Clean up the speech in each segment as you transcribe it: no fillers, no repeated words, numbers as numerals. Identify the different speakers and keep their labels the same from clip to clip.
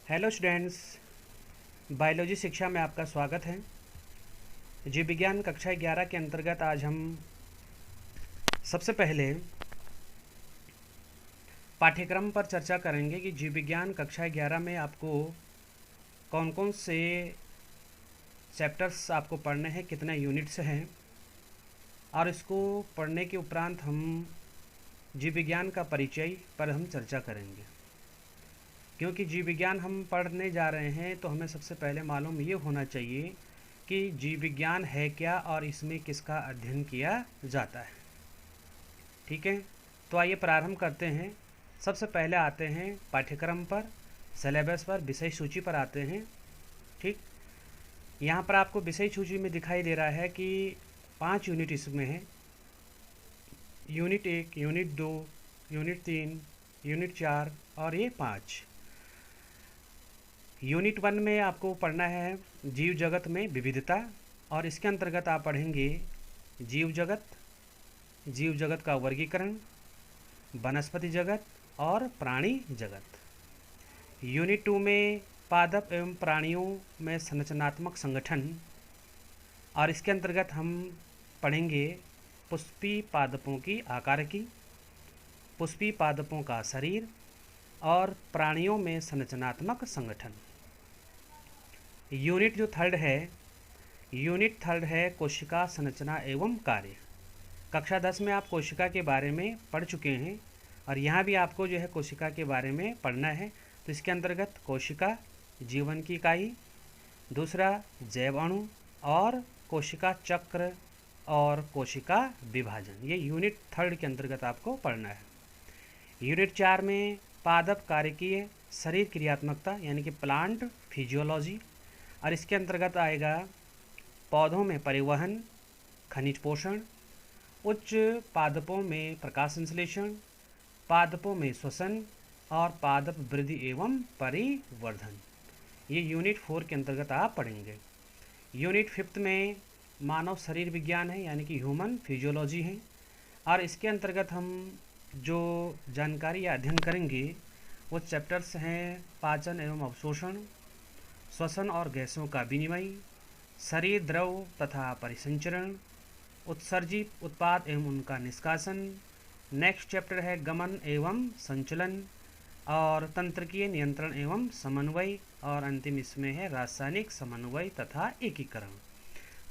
Speaker 1: Hello students, biology शिक्षा में आपका स्वागत है। जीव विज्ञान कक्षा 11 के अंतर्गत आज हम सबसे पहले पाठ्यक्रम पर चर्चा करेंगे कि जीव विज्ञान कक्षा 11 में आपको कौन कौन से चैप्टर्स आपको पढ़ने हैं, कितने यूनिट्स हैं, और इसको पढ़ने के उपरांत हम जीव विज्ञान का परिचय पर हम चर्चा करेंगे। क्योंकि जीव विज्ञान हम पढ़ने जा रहे हैं तो हमें सबसे पहले मालूम ये होना चाहिए कि जीव विज्ञान है क्या और इसमें किसका अध्ययन किया जाता है। ठीक है, तो आइए प्रारंभ करते हैं। सबसे पहले आते हैं पाठ्यक्रम पर, सिलेबस पर, विषय सूची पर आते हैं। ठीक, यहाँ पर आपको विषय सूची में दिखाई दे रहा है कि 5 यूनिट इसमें है। यूनिट 1, यूनिट 2, यूनिट 3, यूनिट 4 और ये 5। यूनिट 1 में आपको पढ़ना है जीव जगत में विविधता, और इसके अंतर्गत आप पढ़ेंगे जीव जगत का वर्गीकरण, वनस्पति जगत और प्राणी जगत। यूनिट 2 में पादप एवं प्राणियों में संरचनात्मक संगठन, और इसके अंतर्गत हम पढ़ेंगे पुष्पी पादपों की आकारकी, पुष्पी पादपों का शरीर और प्राणियों में संरचनात्मक संगठन। यूनिट थर्ड है कोशिका संरचना एवं कार्य। कक्षा 10 में आप कोशिका के बारे में पढ़ चुके हैं और यहाँ भी आपको जो है कोशिका के बारे में पढ़ना है। तो इसके अंतर्गत कोशिका जीवन की इकाई, दूसरा जैव अणु और कोशिका चक्र और कोशिका विभाजन, ये यूनिट 3 के अंतर्गत आपको पढ़ना है। यूनिट 4 में पादप कार्यकीय शरीर क्रियात्मकता यानी कि प्लांट फिजियोलॉजी, और इसके अंतर्गत आएगा पौधों में परिवहन, खनिज पोषण, उच्च पादपों में प्रकाश संश्लेषण, पादपों में श्वसन और पादप वृद्धि एवं परिवर्धन। ये यूनिट 4 के अंतर्गत आप पढ़ेंगे। यूनिट 5 में मानव शरीर विज्ञान है यानी कि ह्यूमन फिजियोलॉजी है, और इसके अंतर्गत हम जो जानकारी या अध्ययन करेंगे वो चैप्टर्स हैं पाचन एवं अवशोषण, श्वसन और गैसों का विनिमय, शरीर द्रव तथा परिसंचरण, उत्सर्जित उत्पाद एवं उनका निष्कासन। नेक्स्ट चैप्टर है गमन एवं संचलन और तंत्रिकीय नियंत्रण एवं समन्वय, और अंतिम इसमें है रासायनिक समन्वय तथा एकीकरण।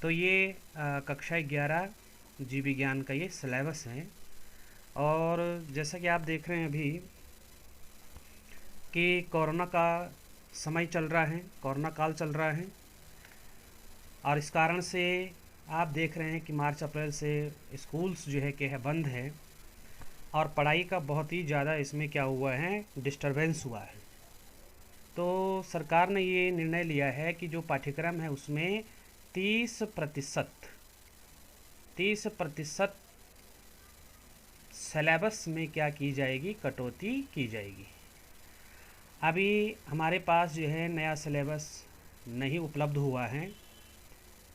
Speaker 1: तो ये कक्षा 11 जीव विज्ञान का ये सिलेबस है। और जैसा कि आप देख रहे हैं अभी कि कोरोना का समय चल रहा है, कोरोना काल चल रहा है, और इस कारण से आप देख रहे हैं कि मार्च अप्रैल से स्कूल्स जो है कि है बंद है, और पढ़ाई का बहुत ही ज़्यादा इसमें क्या हुआ है, डिस्टरबेंस हुआ है। तो सरकार ने ये निर्णय लिया है कि जो पाठ्यक्रम है उसमें 30% सिलेबस में क्या की जाएगी, कटौती की जाएगी। अभी हमारे पास जो है नया सिलेबस नहीं उपलब्ध हुआ है।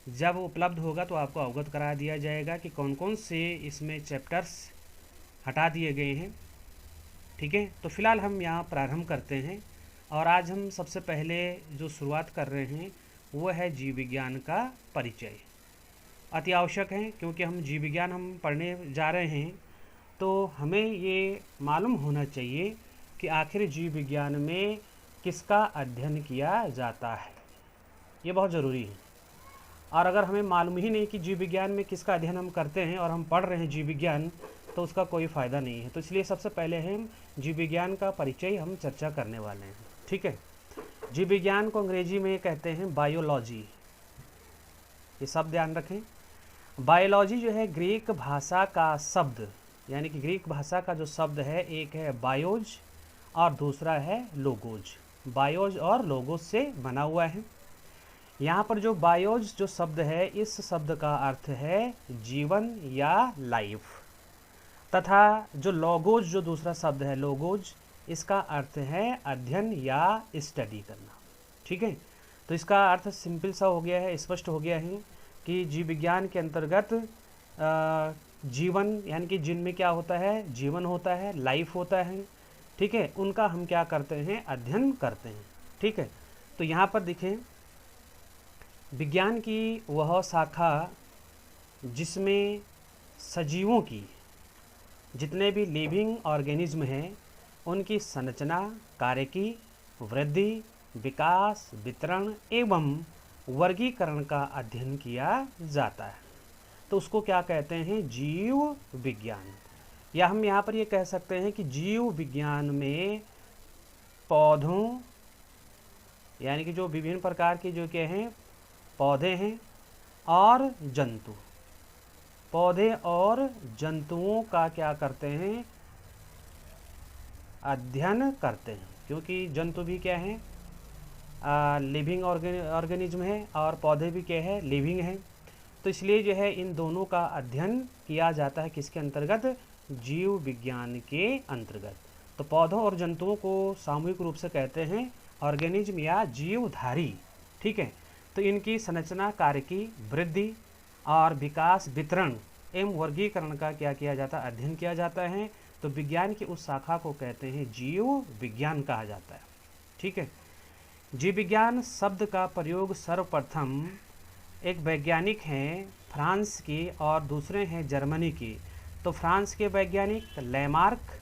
Speaker 1: जब उपलब्ध होगा तो आपको अवगत करा दिया जाएगा कि कौन कौन से इसमें चैप्टर्स हटा दिए गए हैं। ठीक है, तो फिलहाल हम यहाँ प्रारंभ करते हैं, और आज हम सबसे पहले जो शुरुआत कर रहे हैं वो है जीव विज्ञान का परिचय। अति आवश्यक है, क्योंकि हम जीव विज्ञान हम पढ़ने जा रहे हैं तो हमें ये मालूम होना चाहिए कि आखिर जीव विज्ञान में किसका अध्ययन किया जाता है। ये बहुत ज़रूरी है। और अगर हमें मालूम ही नहीं कि जीव विज्ञान में किसका अध्ययन हम करते हैं और हम पढ़ रहे हैं जीव विज्ञान, तो उसका कोई फ़ायदा नहीं है। तो इसलिए सबसे पहले हम जीव विज्ञान का परिचय हम चर्चा करने वाले हैं। ठीक है, जीव विज्ञान को अंग्रेजी में कहते हैं बायोलॉजी। ये शब्द ध्यान रखें। बायोलॉजी जो है ग्रीक भाषा का शब्द, यानी कि ग्रीक भाषा का जो शब्द है, एक है बायोज और दूसरा है लोगोज। बायोज और लोगोज से बना हुआ है। यहाँ पर जो बायोज जो शब्द है, इस शब्द का अर्थ है जीवन या लाइफ, तथा जो लोगोज जो दूसरा शब्द है लोगोज, इसका अर्थ है अध्ययन या स्टडी करना। ठीक है, तो इसका अर्थ सिंपल सा हो गया है, स्पष्ट हो गया है कि जीव विज्ञान के अंतर्गत जीवन यानी कि जिनमें क्या होता है, जीवन होता है, लाइफ होता है। ठीक है, उनका हम क्या करते हैं, अध्ययन करते हैं। ठीक है। तो यहाँ पर देखें, विज्ञान की वह शाखा जिसमें सजीवों की, जितने भी लिविंग ऑर्गेनिज्म हैं उनकी संरचना, कार्यकी, वृद्धि, विकास, वितरण एवं वर्गीकरण का अध्ययन किया जाता है, तो उसको क्या कहते हैं? जीव विज्ञान। या हम यहाँ पर ये कह सकते हैं कि जीव विज्ञान में पौधों, यानी कि जो विभिन्न प्रकार के जो क्या हैं पौधे हैं और जंतु, पौधे और जंतुओं का क्या करते हैं? अध्ययन करते हैं, क्योंकि जंतु भी क्या हैं? लिविंग ऑर्गेनिज्म है और पौधे भी क्या है? लिविंग हैं। तो इसलिए जो है इन दोनों का अध्ययन किया जाता है किसके अंतर्गत? जीव विज्ञान के अंतर्गत। तो पौधों और जंतुओं को सामूहिक रूप से कहते हैं ऑर्गेनिज्म या जीवधारी, ठीक है। तो इनकी संरचना, कार्यकी, वृद्धि और विकास, वितरण एवं वर्गीकरण का क्या किया जाता है? अध्ययन किया जाता है। तो विज्ञान की उस शाखा को कहते हैं जीव विज्ञान कहा जाता है, ठीक है। जीव विज्ञान शब्द का प्रयोग सर्वप्रथम एक वैज्ञानिक हैं फ्रांस की और दूसरे हैं जर्मनी की। तो फ्रांस के वैज्ञानिक लेमार्क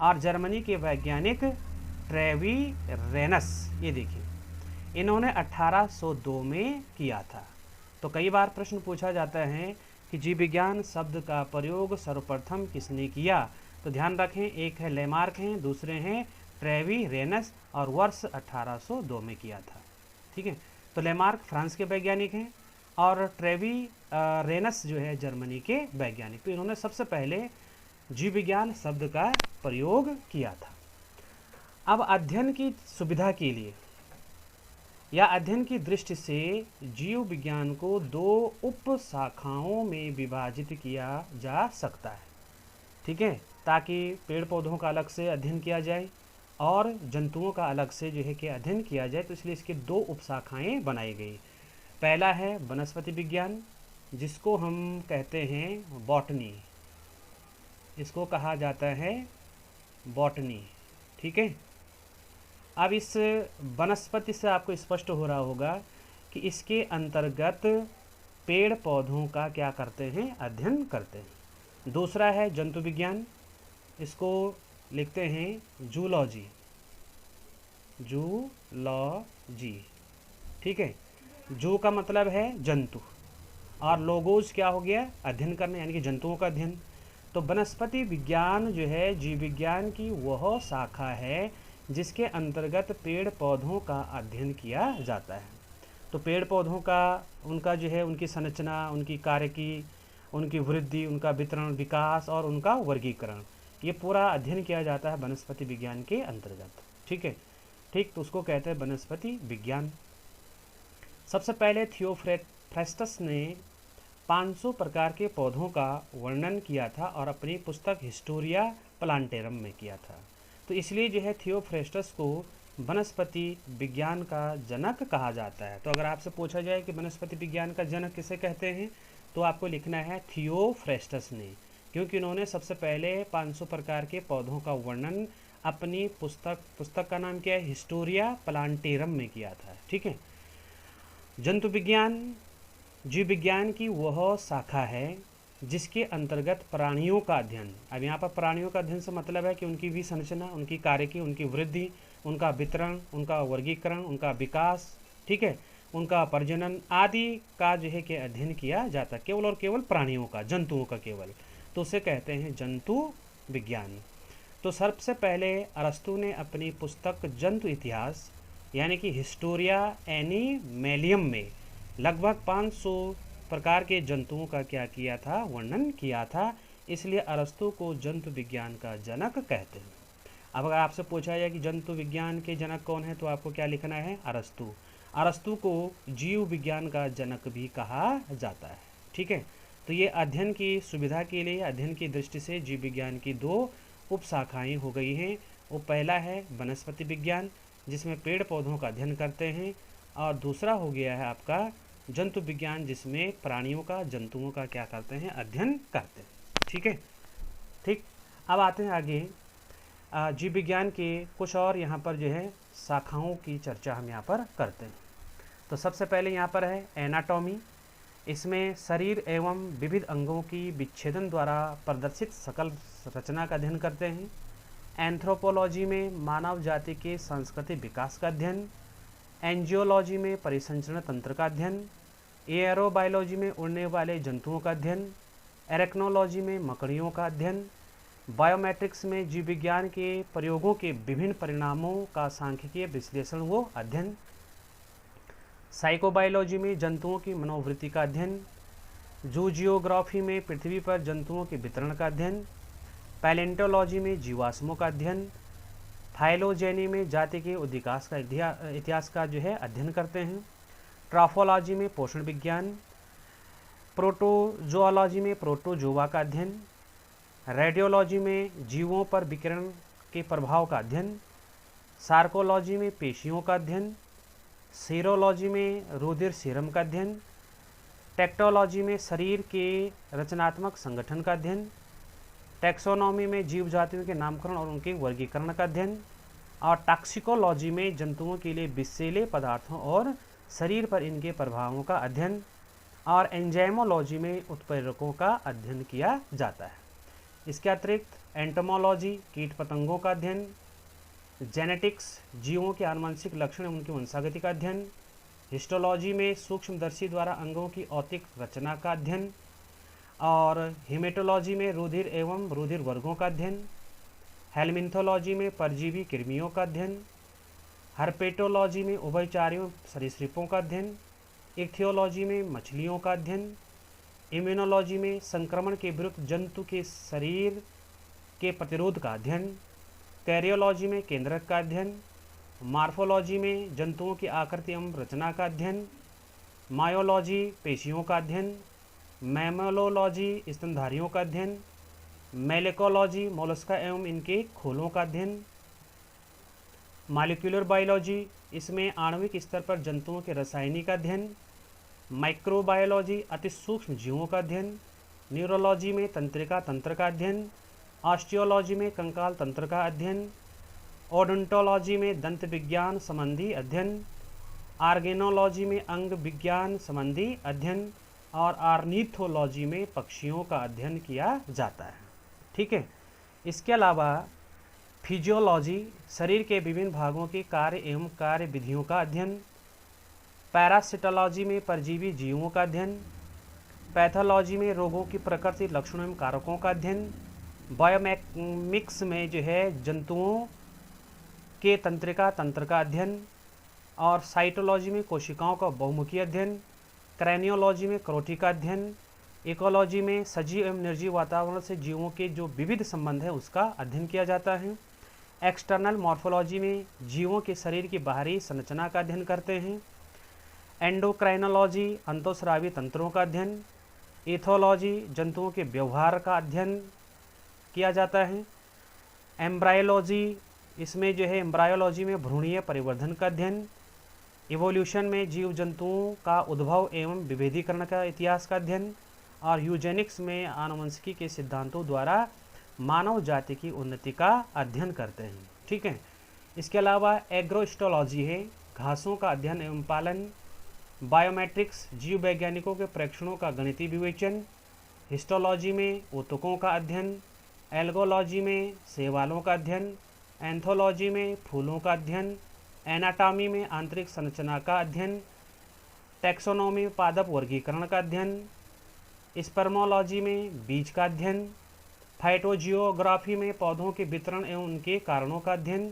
Speaker 1: और जर्मनी के वैज्ञानिक ट्रेवीरेनस, ये देखिए इन्होंने 1802 में किया था। तो कई बार प्रश्न पूछा जाता है कि जीव विज्ञान शब्द का प्रयोग सर्वप्रथम किसने किया? तो ध्यान रखें, एक है लेमार्क हैं, दूसरे हैं ट्रेवीरेनस और वर्ष 1802 में किया था, ठीक है। तो लेमार्क फ्रांस के वैज्ञानिक हैं और ट्रेवीरेनस जो है जर्मनी के वैज्ञानिक। तो इन्होंने सबसे पहले जीव विज्ञान शब्द का प्रयोग किया था। अब अध्ययन की सुविधा के लिए या अध्ययन की दृष्टि से जीव विज्ञान को दो उप शाखाओं में विभाजित किया जा सकता है, ठीक है, ताकि पेड़ पौधों का अलग से अध्ययन किया जाए और जंतुओं का अलग से जो है कि अध्ययन किया जाए। तो इसलिए इसके दो उपशाखाएं बनाई गई। पहला है वनस्पति विज्ञान, जिसको हम कहते हैं बॉटनी, इसको कहा जाता है बॉटनी, ठीक है। अब इस वनस्पति से आपको स्पष्ट हो रहा होगा कि इसके अंतर्गत पेड़ पौधों का क्या करते हैं? अध्ययन करते हैं। दूसरा है जंतु विज्ञान, इसको लिखते हैं जूलॉजी, जूलॉजी, ठीक है। जू का मतलब है जंतु और लोगोज क्या हो गया? अध्ययन करना, यानी कि जंतुओं का अध्ययन। तो वनस्पति विज्ञान जो है जीव विज्ञान की वह शाखा है जिसके अंतर्गत पेड़ पौधों का अध्ययन किया जाता है। तो पेड़ पौधों का, उनका जो है उनकी संरचना, उनकी कार्यकी, उनकी वृद्धि, उनका वितरण, विकास और उनका वर्गीकरण, ये पूरा अध्ययन किया जाता है वनस्पति विज्ञान के अंतर्गत, ठीक है, ठीक। तो उसको कहते हैं वनस्पति विज्ञान। सबसे पहले थियोफ्रेस्टस ने 500 प्रकार के पौधों का वर्णन किया था और अपनी पुस्तक हिस्टोरिया प्लांटेरम में किया था। तो इसलिए जो है थियोफ्रेस्टस को वनस्पति विज्ञान का जनक कहा जाता है। तो अगर आपसे पूछा जाए कि वनस्पति विज्ञान का जनक किसे कहते हैं, तो आपको लिखना है थियोफ्रेस्टस ने, क्योंकि उन्होंने सबसे पहले 500 प्रकार के पौधों का वर्णन अपनी पुस्तक का नाम क्या है? हिस्टोरिया प्लांटेरम में किया था, ठीक है। जंतु विज्ञान जीव विज्ञान की वह शाखा है जिसके अंतर्गत प्राणियों का अध्ययन, अब यहाँ पर प्राणियों का अध्ययन से मतलब है कि उनकी भी संरचना, उनकी कार्यकी, उनकी वृद्धि, उनका वितरण, उनका वर्गीकरण, उनका विकास, ठीक है, उनका प्रजनन आदि का जो है कि अध्ययन किया जाता है, केवल और केवल प्राणियों का, जंतुओं का केवल। तो उसे कहते हैं जंतु विज्ञान। तो सबसे पहले अरस्तु ने अपनी पुस्तक जंतु इतिहास यानी कि हिस्टोरिया एनिमेलियम में लगभग 500 प्रकार के जंतुओं का क्या किया था? वर्णन किया था। इसलिए अरस्तु को जंतु विज्ञान का जनक कहते हैं। अब अगर आपसे पूछा जाए कि जंतु विज्ञान के जनक कौन है, तो आपको क्या लिखना है? अरस्तु। अरस्तु को जीव विज्ञान का जनक भी कहा जाता है, ठीक है। तो ये अध्ययन की सुविधा के लिए, अध्ययन की दृष्टि से जीव विज्ञान की दो उपशाखाएं हो गई हैं। वो पहला है वनस्पति विज्ञान, जिसमें पेड़ पौधों का अध्ययन करते हैं, और दूसरा हो गया है आपका जंतु विज्ञान, जिसमें प्राणियों का, जंतुओं का क्या करते हैं? अध्ययन करते हैं, ठीक है, ठीक। अब आते हैं आगे। जीव विज्ञान के कुछ और यहाँ पर जो है शाखाओं की चर्चा हम यहाँ पर करते हैं। तो सबसे पहले यहाँ पर है एनाटॉमी। इसमें शरीर एवं विविध अंगों की विच्छेदन द्वारा प्रदर्शित सकल रचना का अध्ययन करते हैं। एंथ्रोपोलॉजी में मानव जाति के सांस्कृतिक विकास का अध्ययन। एंजियोलॉजी में परिसंचरण तंत्र का अध्ययन। एयरोबायोलॉजी में उड़ने वाले जंतुओं का अध्ययन। एरेक्नोलॉजी में मकड़ियों का अध्ययन। बायोमेट्रिक्स में जीव विज्ञान के प्रयोगों के विभिन्न परिणामों का सांख्यिकीय विश्लेषण व अध्ययन। साइकोबायोलॉजी में जंतुओं की मनोवृत्ति का अध्ययन। जूजियोग्राफी में पृथ्वी पर जंतुओं के वितरण का अध्ययन। पैलेंटोलॉजी में जीवाश्मों का अध्ययन। फाइलोजेनी में जाति के उद्विकास का इतिहास का जो है अध्ययन करते हैं। ट्राफोलॉजी में पोषण विज्ञान। प्रोटोजोलॉजी में प्रोटोजोआ का अध्ययन। रेडियोलॉजी में जीवों पर विकिरण के प्रभाव का अध्ययन। सार्कोलॉजी में पेशियों का अध्ययन। सीरोलॉजी में रुधिर सीरम का अध्ययन। टेक्टोलॉजी में शरीर के रचनात्मक संगठन का अध्ययन। टैक्सोनॉमी में जीव जातियों के नामकरण और उनके वर्गीकरण का अध्ययन। और टॉक्सिकोलॉजी में जंतुओं के लिए विषैले पदार्थों और शरीर पर इनके प्रभावों का अध्ययन। और एंजाइमोलॉजी में उत्प्रेरकों का अध्ययन किया जाता है। इसके अतिरिक्त एंटोमोलॉजी कीट पतंगों का अध्ययन। जेनेटिक्स जीवों के आनुवंशिक लक्षण उनकी वंशागति का अध्ययन। हिस्टोलॉजी में सूक्ष्मदर्शी द्वारा अंगों की औतिक रचना का अध्ययन। और हेमेटोलॉजी में रुधिर एवं रुधिर वर्गों का अध्ययन। हेलमिन्थोलॉजी में परजीवी कृमियों का अध्ययन। हर्पेटोलॉजी में उभयचरियों सरीसृपों का अध्ययन। इक्थियोलॉजी में मछलियों का अध्ययन। इम्यूनोलॉजी में संक्रमण के विरुद्ध जंतु के शरीर के प्रतिरोध का अध्ययन। कैरियोलॉजी में केंद्रक का अध्ययन। मार्फोलॉजी में जंतुओं की आकृति एवं रचना का अध्ययन। मायोलॉजी पेशियों का अध्ययन। मैमोलॉजी स्तनधारियों का अध्ययन। मेलेकोलॉजी मोलस्का एवं इनके खोलों का अध्ययन। मॉलिक्यूलर बायोलॉजी इसमें आणविक स्तर पर जंतुओं के रासायनिक अध्ययन। माइक्रोबायोलॉजी अति सूक्ष्म जीवों का अध्ययन। न्यूरोलॉजी में तंत्रिका तंत्र का अध्ययन। ऑस्टियोलॉजी में कंकाल तंत्र का अध्ययन। ओडोंटोलॉजी में दंत विज्ञान संबंधी अध्ययन। आर्गेनोलॉजी में अंग विज्ञान संबंधी अध्ययन। और आर्निथोलॉजी में पक्षियों का अध्ययन किया जाता है। ठीक है। इसके अलावा फिजियोलॉजी शरीर के विभिन्न भागों के कार्य एवं कार्य विधियों का अध्ययन। पैरासिटोलॉजी में परजीवी जीवों का अध्ययन। पैथोलॉजी में रोगों की प्रकृति लक्षणों एवं कारकों का अध्ययन। बायोमिक्स में जो है जंतुओं के तंत्रिका तंत्र का अध्ययन। और साइटोलॉजी में कोशिकाओं का बहुमुखी अध्ययन। क्रैनियोलॉजी में करोटी का अध्ययन। इकोलॉजी में सजीव एवं निर्जीव वातावरण से जीवों के जो विविध संबंध है उसका अध्ययन किया जाता है। एक्सटर्नल मॉर्फोलॉजी में जीवों के शरीर की बाहरी संरचना का अध्ययन करते हैं। एंडोक्राइनोलॉजी अंतःस्रावी तंत्रों का अध्ययन। इथोलॉजी जंतुओं के व्यवहार का अध्ययन किया जाता है। एम्ब्रायोलॉजी इसमें जो है एम्ब्रायोलॉजी में भ्रूणीय परिवर्धन का अध्ययन। इवोल्यूशन में जीव जंतुओं का उद्भव एवं विभेदीकरण का इतिहास का अध्ययन। और यूजेनिक्स में आनुवंशिकी के सिद्धांतों द्वारा मानव जाति की उन्नति का अध्ययन करते हैं। ठीक है। इसके अलावा एग्रोस्टोलॉजी है घासों का अध्ययन एवं पालन। बायोमेट्रिक्स जीव वैज्ञानिकों के प्रेक्षणों का गणितीय विवेचन। हिस्टोलॉजी में ऊतकों का अध्ययन। एल्गोलॉजी में शैवालों का अध्ययन। एंथोलॉजी में फूलों का अध्ययन। एनाटॉमी में आंतरिक संरचना का अध्ययन। टैक्सोनॉमी में पादप वर्गीकरण का अध्ययन। स्पर्मोलॉजी में बीज का अध्ययन। फाइटोजियोग्राफी में पौधों के वितरण एवं उनके कारणों का अध्ययन।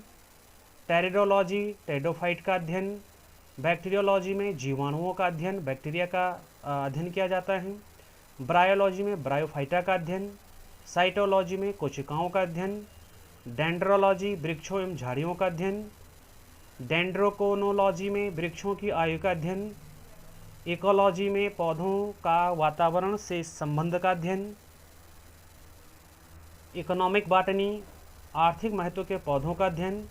Speaker 1: टेरिडोलॉजी टेरिडोफाइट का अध्ययन। बैक्टीरियोलॉजी में जीवाणुओं का अध्ययन बैक्टीरिया का अध्ययन किया जाता है। ब्रायोलॉजी में ब्रायोफाइटा का अध्ययन। साइटोलॉजी में कोशिकाओं का अध्ययन। डेंड्रोलॉजी वृक्षों एवं झाड़ियों का अध्ययन। डेंड्रोकोनोलॉजी में वृक्षों की आयु का अध्ययन। इकोलॉजी में पौधों का वातावरण से संबंध का अध्ययन। इकोनॉमिक बॉटनी आर्थिक महत्व के पौधों का अध्ययन।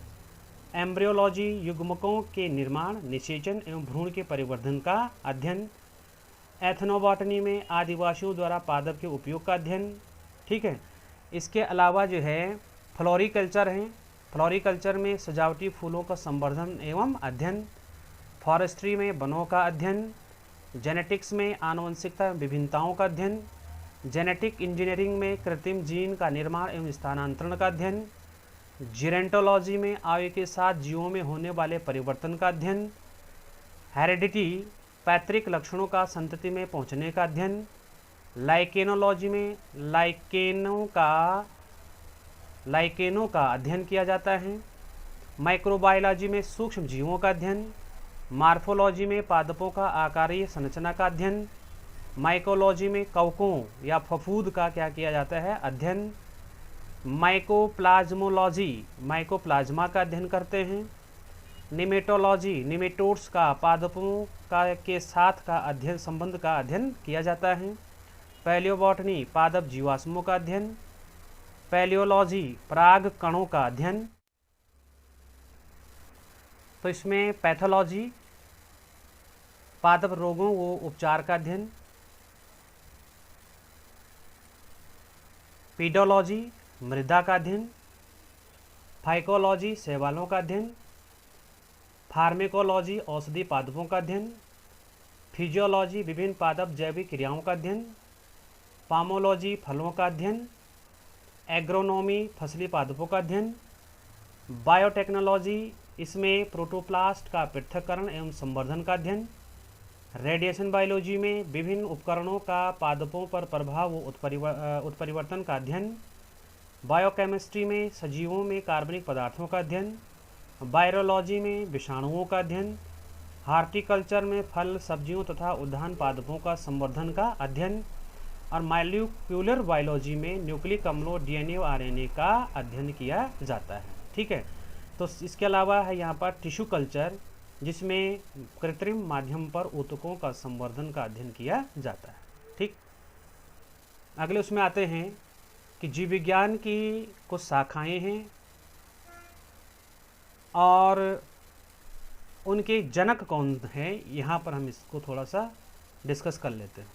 Speaker 1: एम्ब्रियोलॉजी युग्मकों के निर्माण निषेचन एवं भ्रूण के परिवर्धन का अध्ययन। एथनोबॉटनी में आदिवासियों द्वारा पादप के उपयोग का अध्ययन। ठीक है। इसके अलावा जो है फ्लोरिकल्चर हैं फ्लोरिकल्चर में सजावटी फूलों का संवर्धन एवं अध्ययन, फॉरेस्ट्री में वनों का अध्ययन, जेनेटिक्स में आनुवंशिकता विभिन्नताओं का अध्ययन, जेनेटिक इंजीनियरिंग में कृत्रिम जीन का निर्माण एवं स्थानांतरण का अध्ययन, जीरेंटोलॉजी में आयु के साथ जीवों में होने वाले परिवर्तन का अध्ययन, हेरिडिटी पैतृक लक्षणों का संतति में पहुंचने का अध्ययन, लाइकेनोलॉजी में लाइकेनों का अध्ययन किया जाता है, माइक्रोबायोलॉजी में सूक्ष्म जीवों का अध्ययन, मार्फोलॉजी में पादपों का आकारीय संरचना का अध्ययन, माइकोलॉजी में कवकों या फफूंद का क्या किया जाता है अध्ययन, माइकोप्लाज्मोलॉजी माइकोप्लाज्मा का अध्ययन करते हैं, निमेटोलॉजी निमेटोड्स का पादपों का के साथ का अध्ययन संबंध का अध्ययन किया जाता है, पैलियोबॉटनी पादप जीवाश्मों का अध्ययन, पैलियोलॉजी पराग कणों का अध्ययन। तो इसमें पैथोलॉजी पादप रोगों व उपचार का अध्ययन, पीडोलॉजी मृदा का अध्ययन, फाइकोलॉजी शैवालों का अध्ययन, फार्मेकोलॉजी औषधि पादपों का अध्ययन, फिजियोलॉजी विभिन्न पादप जैविक क्रियाओं का अध्ययन, पामोलॉजी फलों का अध्ययन, एग्रोनॉमी फसली पादपों का अध्ययन, बायोटेक्नोलॉजी इसमें प्रोटोप्लास्ट का पृथक्करण एवं संवर्धन का अध्ययन, रेडिएशन बायोलॉजी में विभिन्न उपकरणों का पादपों पर प्रभाव व उत्परिवर्तन का अध्ययन, बायोकेमिस्ट्री में सजीवों में कार्बनिक पदार्थों का अध्ययन, वायरोलॉजी में विषाणुओं का अध्ययन, हार्टिकल्चर में फल सब्जियों तथा उद्यान पादपों का संवर्धन का अध्ययन और मॉलिक्यूलर बायोलॉजी में न्यूक्लिक अम्लों डीएनए और आरएनए का अध्ययन किया जाता है। ठीक है, तो इसके अलावा है यहाँ पर टिश्यू कल्चर जिसमें कृत्रिम माध्यम पर ऊतकों का संवर्धन का अध्ययन किया जाता है। ठीक, अगले उसमें आते हैं कि जीव विज्ञान की कुछ शाखाएं हैं और उनके जनक कौन हैं, यहाँ पर हम इसको थोड़ा सा डिस्कस कर लेते हैं।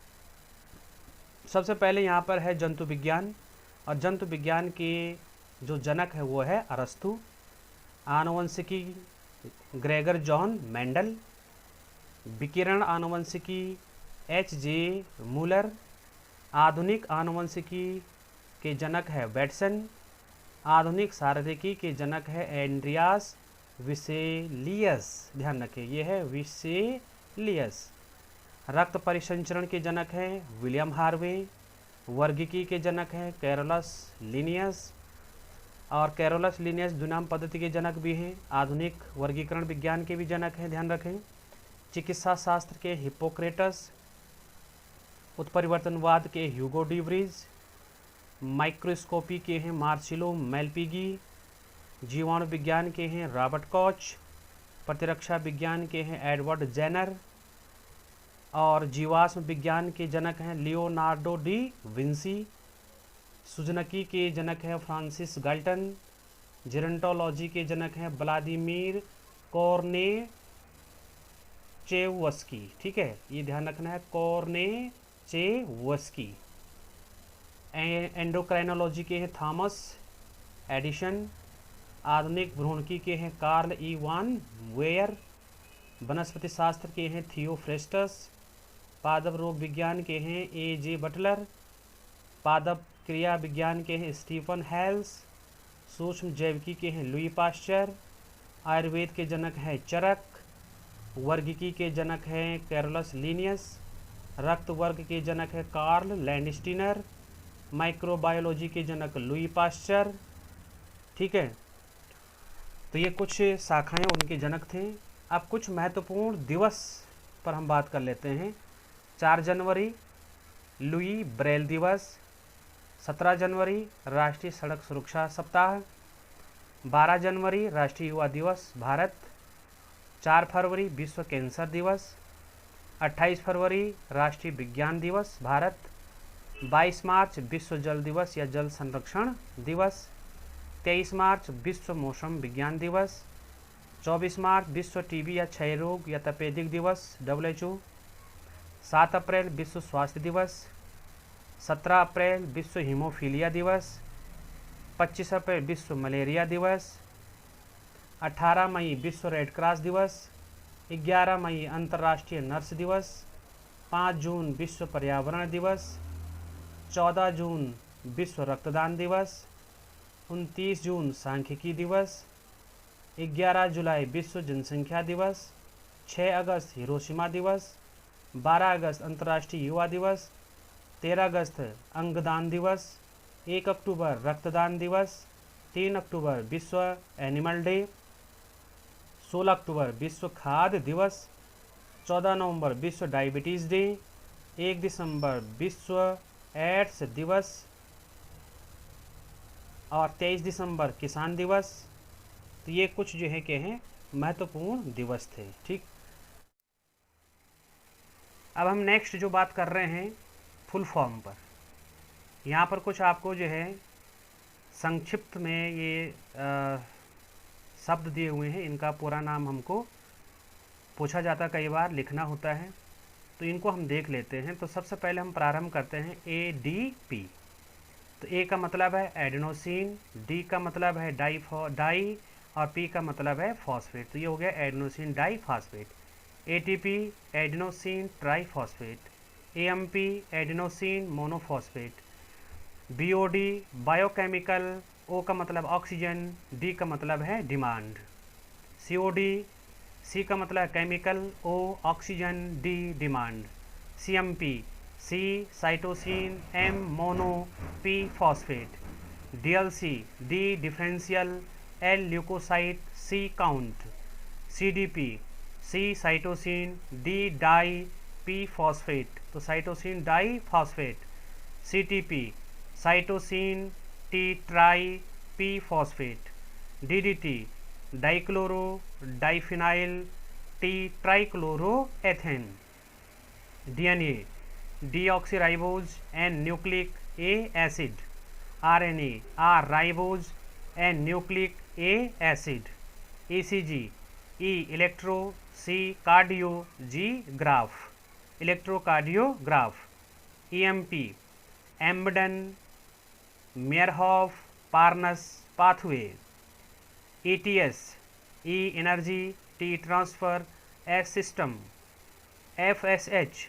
Speaker 1: सबसे पहले यहाँ पर है जंतु विज्ञान, और जंतु विज्ञान के जो जनक है वो है अरस्तु, आनुवंशिकी ग्रेगर जॉन मेंडल, विकिरण आनुवंशिकी एच.जे. मूलर, आधुनिक आनुवंशिकी के जनक है वेटसन, आधुनिक शारीरिकी के जनक है एंड्रियास विसेलियस, ध्यान रखें ये है विसेलियस, रक्त परिसंचरण के जनक है विलियम हार्वे, वर्गीकी के जनक है कैरोलस लिनियस, और कैरोलस लिनियस दुनाम पद्धति के जनक भी हैं, आधुनिक वर्गीकरण विज्ञान के भी जनक हैं, ध्यान रखें, चिकित्सा शास्त्र के हिप्पोक्रेटस, उत्परिवर्तनवाद के ह्यूगो डी व्रीज, माइक्रोस्कोपी के हैं मार्सिलो मेलपिगी, जीवाणु विज्ञान के हैं रॉबर्ट कॉच, प्रतिरक्षा विज्ञान के हैं एडवर्ड जेनर, और जीवाश्म विज्ञान के जनक हैं लियोनार्डो डी विंसी, सुजनकी के जनक हैं फ्रांसिस गाल्टन, जेरेंटोलॉजी के जनक हैं व्लादिमीर कोर्नेचेवस्की। ठीक है, ये ध्यान रखना है कोर्नेचेवस्की। एंडोक्राइनोलॉजी के हैं थॉमस एडिशन, आधुनिक भ्रूणकी के हैं कार्ल ई वान वेयर, वनस्पति शास्त्र के हैं थियोफ्रेस्टस, पादप रोग विज्ञान के हैं ए.जे. बटलर, पादप क्रिया विज्ञान के हैं स्टीफन हेल्स, सूक्ष्म जैविकी के हैं लुई पाश्चर, आयुर्वेद के जनक हैं चरक, वर्गीकी के जनक हैं कैरोलस लिनियस, रक्त वर्ग के जनक है कार्ल लैंडस्टीनर, माइक्रोबायोलॉजी के जनक लुई पाश्चर। ठीक है, तो ये कुछ शाखाएं उनके जनक थे। अब कुछ महत्वपूर्ण दिवस पर हम बात कर लेते हैं। 4 जनवरी लुई ब्रेल दिवस, 17 जनवरी राष्ट्रीय सड़क सुरक्षा सप्ताह, 12 जनवरी राष्ट्रीय युवा दिवस भारत, 4 फरवरी विश्व कैंसर दिवस, 28 फरवरी राष्ट्रीय विज्ञान दिवस भारत, 22 मार्च विश्व जल दिवस या जल संरक्षण दिवस, 23 मार्च विश्व मौसम विज्ञान दिवस, 24 मार्च विश्व टीबी या क्षय रोग या तपेदिक दिवस WHO, 7 अप्रैल विश्व स्वास्थ्य दिवस, 17 अप्रैल विश्व हीमोफीलिया दिवस, 25 अप्रैल विश्व मलेरिया दिवस, 18 मई विश्व रेड क्रॉस दिवस, 11 मई अंतर्राष्ट्रीय नर्स दिवस, 5 जून विश्व पर्यावरण दिवस, 14 जून विश्व रक्तदान दिवस, 29 जून सांख्यिकी दिवस, 11 जुलाई विश्व जनसंख्या दिवस, 6 अगस्त हिरोशिमा दिवस, 12 अगस्त अंतर्राष्ट्रीय युवा दिवस, 13 अगस्त अंगदान दिवस, 1 अक्टूबर रक्तदान दिवस, 3 अक्टूबर विश्व एनिमल डे, 16 अक्टूबर विश्व खाद्य दिवस, 14 नवंबर विश्व डायबिटीज़ डे, 1 दिसंबर विश्व एड्स दिवस और 23 दिसंबर किसान दिवस। तो ये कुछ जो है कि हैं महत्वपूर्ण दिवस थे। ठीक, अब हम नेक्स्ट जो बात कर रहे हैं फुल फॉर्म पर। यहाँ पर कुछ आपको जो है संक्षिप्त में ये शब्द दिए हुए हैं, इनका पूरा नाम हमको पूछा जाता कई बार, लिखना होता है, तो इनको हम देख लेते हैं। तो सबसे पहले हम प्रारंभ करते हैं ADP। तो ए का मतलब है एडेनोसिन, डी का मतलब है डाई और पी का मतलब है फॉस्फेट। तो ये हो गया adenosine diphosphate. ATP adenosine triphosphate, AMP adenosine monophosphate, BOD biochemical, O का मतलब ऑक्सीजन, D का मतलब है डिमांड, COD C का मतलब है chemical, O oxygen, D demand, CMP C cytosine, M mono, P phosphate, DLC D differential, L leucocyte, C count, CDP C cytosine, D di, P phosphate, तो cytosine di phosphate, CTP cytosine, T tri, P phosphate, DDT dichloro diphenyl, T trichloro ethane, DNA deoxyribose, N nucleic, A acid, RNA R ribose, N nucleic, A acid, ECG E electro, C cardio, G graph, electrocardiograph, EMP Embden, मेयरहॉफ, Parnas pathway, ETS E energy, T transfer, S system, FSH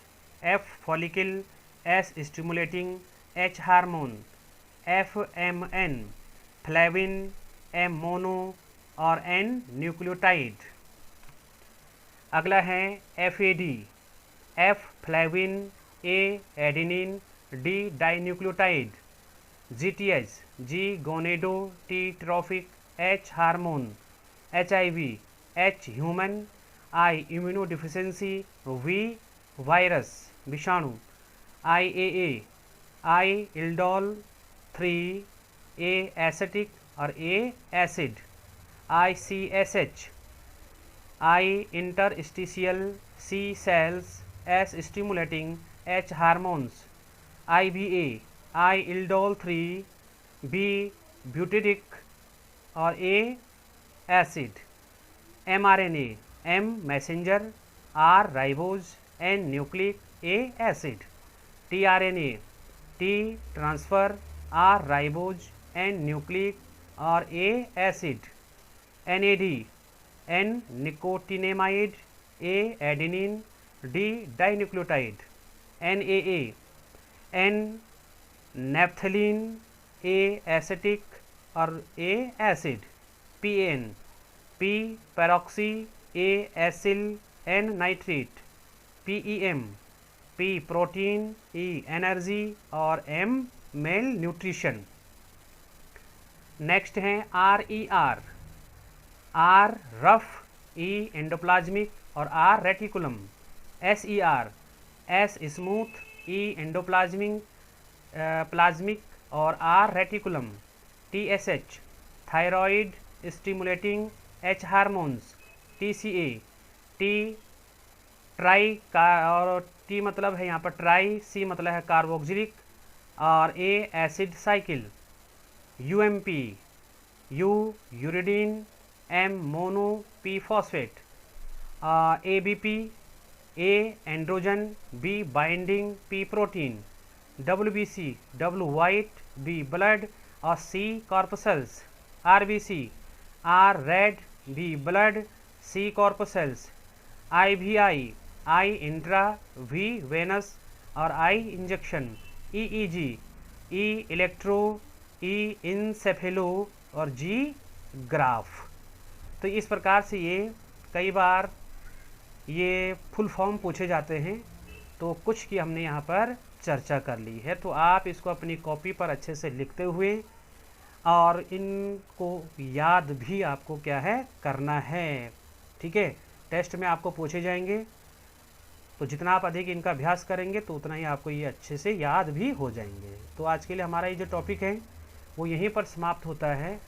Speaker 1: F follicle, S stimulating, H hormone, FMN flavin, M mono और N nucleotide. अगला है FAD F flavin, A adenine, D dinucleotide, GTH G gonado, T trophic, H hormone, HIV H human, I immunodeficiency, V virus विषाणु, IAA I indole, 3 A acetic और A acid, ICSH I interstitial, C cells, S stimulating, H hormones, IBA I indole 3, B butyric और A acid, mRNA M messenger, R ribose, N nucleic, A acid, tRNA T transfer, R ribose, N nucleic और A acid, NAD N nicotinamide, A adenine, D dinucleotide, NAA N naphthalene, A acetic और A acid, PAN P पैरोक्सी, A acyl, N nitrate, PEM P protein, E energy और M mail nutrition. Next हैं RER R rough, E endoplasmic और R reticulum, SER S smooth, E endoplasmic plasmic और R reticulum, TSH thyroid stimulating, H hormones, TCA T try का और T मतलब है यहाँ पर ट्राई, C मतलब है कार्बोक्सिलिक और A acid cycle, UMP U uridine, M mono, P phosphate, ABP A androgen, B binding, P protein, WBC W white, B blood और C corpuscles, RBC R red, B blood, C corpuscles, I VI, I intra, V venous और I injection, EEG, E electro, E encephalo और G graph. तो इस प्रकार से ये कई बार ये फुल फॉर्म पूछे जाते हैं, तो कुछ की हमने यहाँ पर चर्चा कर ली है। तो आप इसको अपनी कॉपी पर अच्छे से लिखते हुए और इनको याद भी आपको क्या है करना है, ठीक है। टेस्ट में आपको पूछे जाएंगे, तो जितना आप अधिक इनका अभ्यास करेंगे तो उतना ही आपको ये अच्छे से याद भी हो जाएंगे। तो आज के लिए हमारा ये जो टॉपिक है वो यहीं पर समाप्त होता है।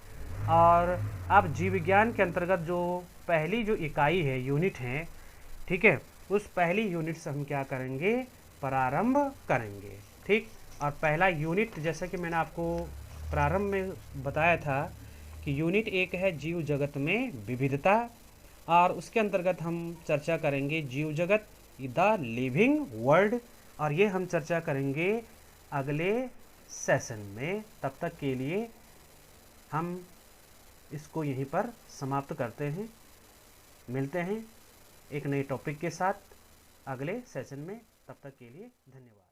Speaker 1: और अब जीव विज्ञान के अंतर्गत जो पहली जो इकाई है, यूनिट है, ठीक है, उस पहली यूनिट से हम क्या करेंगे, प्रारंभ करेंगे, ठीक। और पहला यूनिट जैसा कि मैंने आपको प्रारंभ में बताया था कि यूनिट एक है जीव जगत में विविधता, और उसके अंतर्गत हम चर्चा करेंगे जीव जगत, द लिविंग वर्ल्ड, और ये हम चर्चा करेंगे अगले सेशन में। तब तक के लिए हम इसको यहीं पर समाप्त करते हैं। मिलते हैं एक नए टॉपिक के साथ अगले सेशन में। तब तक के लिए धन्यवाद।